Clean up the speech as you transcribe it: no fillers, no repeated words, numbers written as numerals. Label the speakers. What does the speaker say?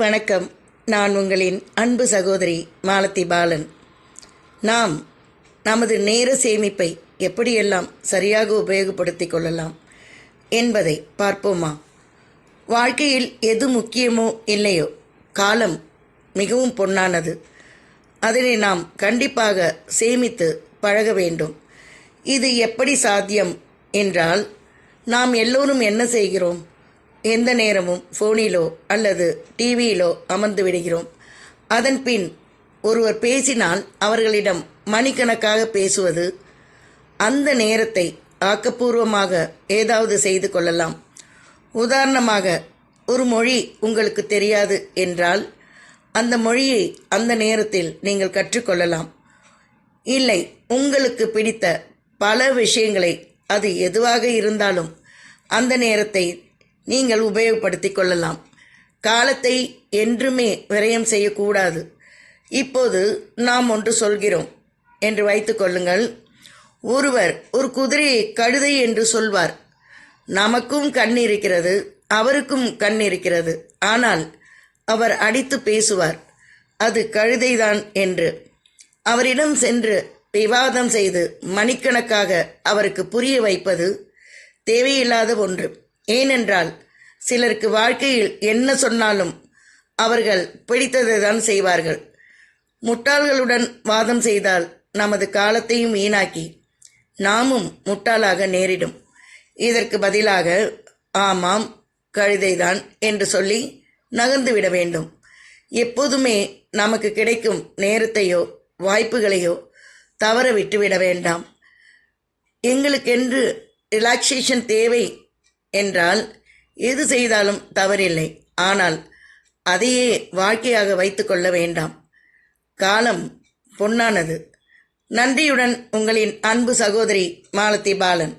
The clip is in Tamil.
Speaker 1: வணக்கம். நான் உங்களின் அன்பு சகோதரி மாலதி பாலன். நாம் நமது நேர சேமிப்பை எப்படியெல்லாம் சரியாக உபயோகப்படுத்திக் கொள்ளலாம் என்பதை பார்ப்போமா? வாழ்க்கையில் எது முக்கியமோ இல்லையோ, காலம் மிகவும் பொன்னானது. அதனை நாம் கண்டிப்பாக சேமித்து பழக வேண்டும். இது எப்படி சாத்தியம் என்றால், நாம் எல்லோரும் என்ன செய்கிறோம்? எந்த நேரமும் ஃபோனிலோ அல்லது டிவியிலோ அமர்ந்து விடுகிறோம். அதன் பின் ஒருவர் பேசினால் அவர்களிடம் மணிக்கணக்காக பேசுவது. அந்த நேரத்தை ஆக்கப்பூர்வமாக ஏதாவது செய்து கொள்ளலாம். உதாரணமாக, ஒரு மொழி உங்களுக்கு தெரியாது என்றால் அந்த மொழியை அந்த நேரத்தில் நீங்கள் கற்றுக்கொள்ளலாம். இல்லை, உங்களுக்கு பிடித்த பல விஷயங்களை, அது எதுவாக இருந்தாலும் அந்த நேரத்தை நீங்கள் உபயோகப்படுத்தி கொள்ளலாம். காலத்தை என்றுமே விரயம் செய்யக்கூடாது. இப்போது நாம் ஒன்று சொல்கிறோம் என்று வைத்துக் கொள்ளுங்கள். ஒருவர் ஒரு குதிரையை கழுதை என்று சொல்வார். நமக்கும் கண் இருக்கிறது, அவருக்கும் கண் இருக்கிறது. ஆனால் அவர் அடித்து பேசுவார், அது கழுதைதான் என்று. அவரிடம் சென்று விவாதம் செய்து மணிக்கணக்காக அவருக்கு புரிய வைப்பது தேவையில்லாத ஒன்று. ஏனென்றால், சிலருக்கு வாழ்க்கையில் என்ன சொன்னாலும் அவர்கள் பிடித்ததை தான் செய்வார்கள். முட்டாள்களுடன் வாதம் செய்தால் நமது காலத்தையும் வீணாக்கி நாமும் முட்டாளாக நேரிடும். இதற்கு பதிலாக ஆமாம், கழுதைதான் என்று சொல்லி நகர்ந்து விட வேண்டும். எப்போதுமே நமக்கு கிடைக்கும் நேரத்தையோ வாய்ப்புகளையோ தவற விட்டுவிட வேண்டாம். எங்களுக்கென்று ரிலாக்ஸேஷன் தேவை என்றால் எது செய்தாலும் தவறில்லை. ஆனால் அதையே வாழ்க்கையாக வைத்து கொள்ள வேண்டாம். காலம் பொன்னானது. நன்றியுடன் உங்களின் அன்பு சகோதரி மாலதி பாலன்.